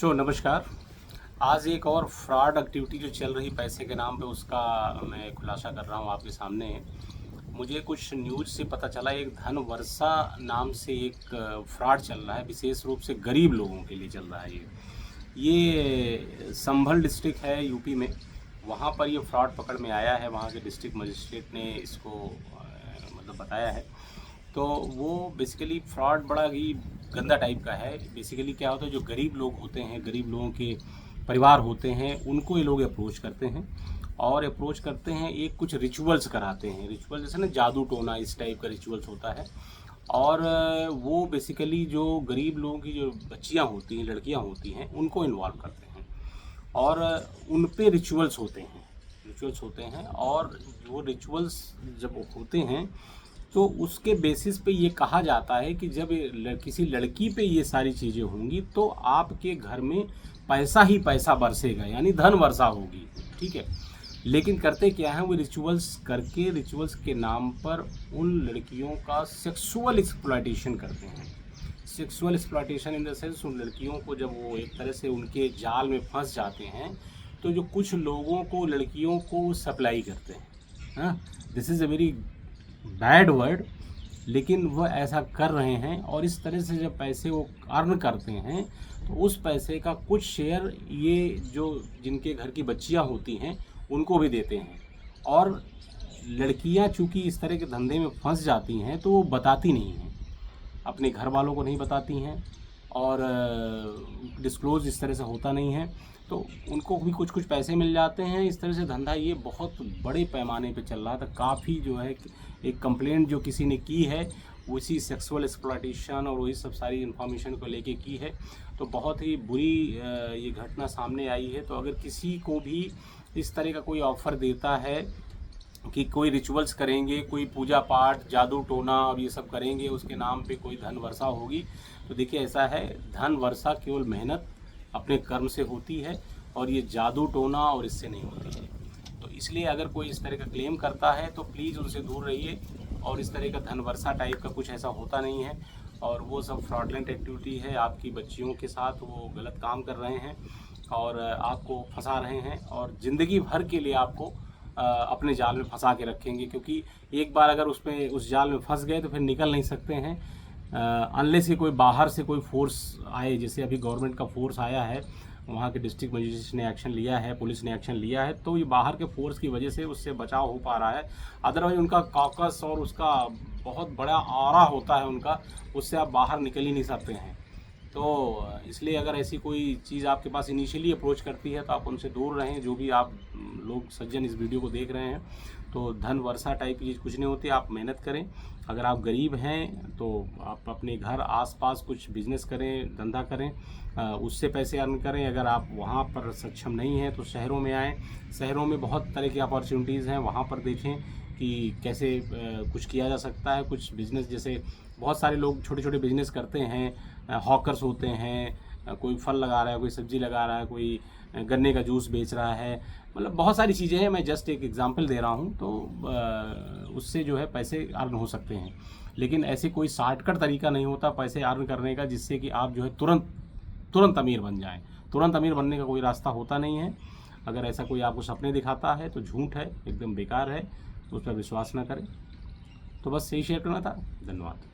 नमस्कार। आज एक और फ्रॉड एक्टिविटी जो चल रही पैसे के नाम पे उसका मैं खुलासा कर रहा हूँ आपके सामने। मुझे कुछ न्यूज़ से पता चला एक धन वर्षा नाम से एक फ्रॉड चल रहा है, विशेष रूप से गरीब लोगों के लिए चल रहा है ये संभल डिस्ट्रिक्ट है यूपी में। वहाँ पर ये फ्रॉड पकड़ में आया है, वहाँ के डिस्ट्रिक्ट मजिस्ट्रेट ने इसको मतलब बताया है। तो वो बेसिकली फ्रॉड बड़ा ही गंदा टाइप का है। बेसिकली क्या होता है, जो गरीब लोग होते हैं, गरीब लोगों के परिवार होते हैं, उनको ये लोग अप्रोच करते हैं और अप्रोच करते हैं, एक कुछ रिचुअल्स कराते हैं। रिचुअल जैसे ना जादू टोना इस टाइप का रिचुअल्स होता है। और वो बेसिकली जो गरीब लोगों की जो बच्चियां होती हैं, लड़कियां होती हैं, उनको इन्वॉल्व करते हैं और उन पे रिचुअल्स होते हैं। और वो रिचुअल्स जब होते हैं तो उसके बेसिस पे ये कहा जाता है कि जब किसी लड़की पे ये सारी चीज़ें होंगी तो आपके घर में पैसा ही पैसा बरसेगा, यानी धन वर्षा होगी। ठीक है, लेकिन करते क्या है, वो रिचुअल्स करके रिचुअल्स के नाम पर उन लड़कियों का सेक्सुअल एक्सप्लॉयटेशन करते हैं। Sexual exploitation in the sense, उन लड़कियों को जब वो एक तरह से उनके जाल में फंस जाते हैं तो जो कुछ लोगों को, लड़कियों को सप्लाई करते हैं। हाँ, this is a very bad word, लेकिन वह ऐसा कर रहे हैं। और इस तरह से जब पैसे वो अर्न करते हैं तो उस पैसे का कुछ शेयर ये जो जिनके घर की बच्चियां होती हैं उनको भी देते हैं। और लड़कियां चूंकि इस तरह के धंधे में फंस जाती हैं तो वो बताती नहीं हैं, अपने घर वालों को नहीं बताती हैं और डिस्क्लोज़ इस तरह से होता नहीं है, तो उनको भी कुछ कुछ पैसे मिल जाते हैं। इस तरह से धंधा ये बहुत बड़े पैमाने पे चल रहा था। काफ़ी जो है एक कंप्लेंट जो किसी ने की है उसी सेक्सुअल एक्सप्लॉयटेशन और वही सब सारी इन्फॉर्मेशन को लेके की है। तो बहुत ही बुरी ये घटना सामने आई है। तो अगर किसी को भी इस तरह का कोई ऑफ़र देता है कि कोई रिचुअल्स करेंगे, कोई पूजा पाठ, जादू टोना और ये सब करेंगे, उसके नाम पे कोई धन वर्षा होगी, तो देखिए ऐसा है, धन वर्षा केवल मेहनत अपने कर्म से होती है और ये जादू टोना और इससे नहीं होती है। तो इसलिए अगर कोई इस तरह का क्लेम करता है तो प्लीज़ उनसे दूर रहिए। और इस तरह का धन वर्षा टाइप का कुछ ऐसा होता नहीं है और वो सब फ्रॉडलेंट एक्टिविटी है। आपकी बच्चियों के साथ वो गलत काम कर रहे हैं और आपको फंसा रहे हैं और ज़िंदगी भर के लिए आपको अपने जाल में फंसा के रखेंगे। क्योंकि एक बार अगर उस जाल में फंस गए तो फिर निकल नहीं सकते हैं, अनलेस कि कोई बाहर से कोई फोर्स आए। जैसे अभी गवर्नमेंट का फोर्स आया है, वहाँ के डिस्ट्रिक्ट मजिस्ट्रेट ने एक्शन लिया है, पुलिस ने एक्शन लिया है, तो ये बाहर के फोर्स की वजह से उससे बचाव हो पा रहा है। अदरवाइज उनका कॉकस और उसका बहुत बड़ा ऑरा होता है उनका, उससे आप बाहर निकल ही नहीं सकते हैं। तो इसलिए अगर ऐसी कोई चीज़ आपके पास इनिशियली अप्रोच करती है तो आप उनसे दूर रहें। जो भी आप लोग सज्जन इस वीडियो को देख रहे हैं, तो धन वर्षा टाइप की चीज़ कुछ नहीं होती। आप मेहनत करें। अगर आप गरीब हैं तो आप अपने घर आसपास कुछ बिजनेस करें, धंधा करें, उससे पैसे अर्न करें। अगर आप वहाँ पर सक्षम नहीं हैं तो शहरों में आएँ। शहरों में बहुत तरह की अपॉर्चुनिटीज़ हैं, वहाँ पर देखें कि कैसे कुछ किया जा सकता है। कुछ बिज़नेस, जैसे बहुत सारे लोग छोटे छोटे बिज़नेस करते हैं, हॉकर्स होते हैं, कोई फल लगा रहा है, कोई सब्ज़ी लगा रहा है, कोई गन्ने का जूस बेच रहा है, मतलब बहुत सारी चीज़ें हैं। मैं जस्ट एक एग्जांपल दे रहा हूँ। तो उससे जो है पैसे अर्न हो सकते हैं, लेकिन ऐसे कोई शॉर्टकट तरीका नहीं होता पैसे अर्न करने का जिससे कि आप जो है तुरंत अमीर बन जाएं। तुरंत अमीर बनने का कोई रास्ता होता नहीं है। अगर ऐसा कोई आपको सपने दिखाता है तो झूठ है, एकदम बेकार है, तो उस पर विश्वास ना करें। तो बस यही शेयर करना था। धन्यवाद।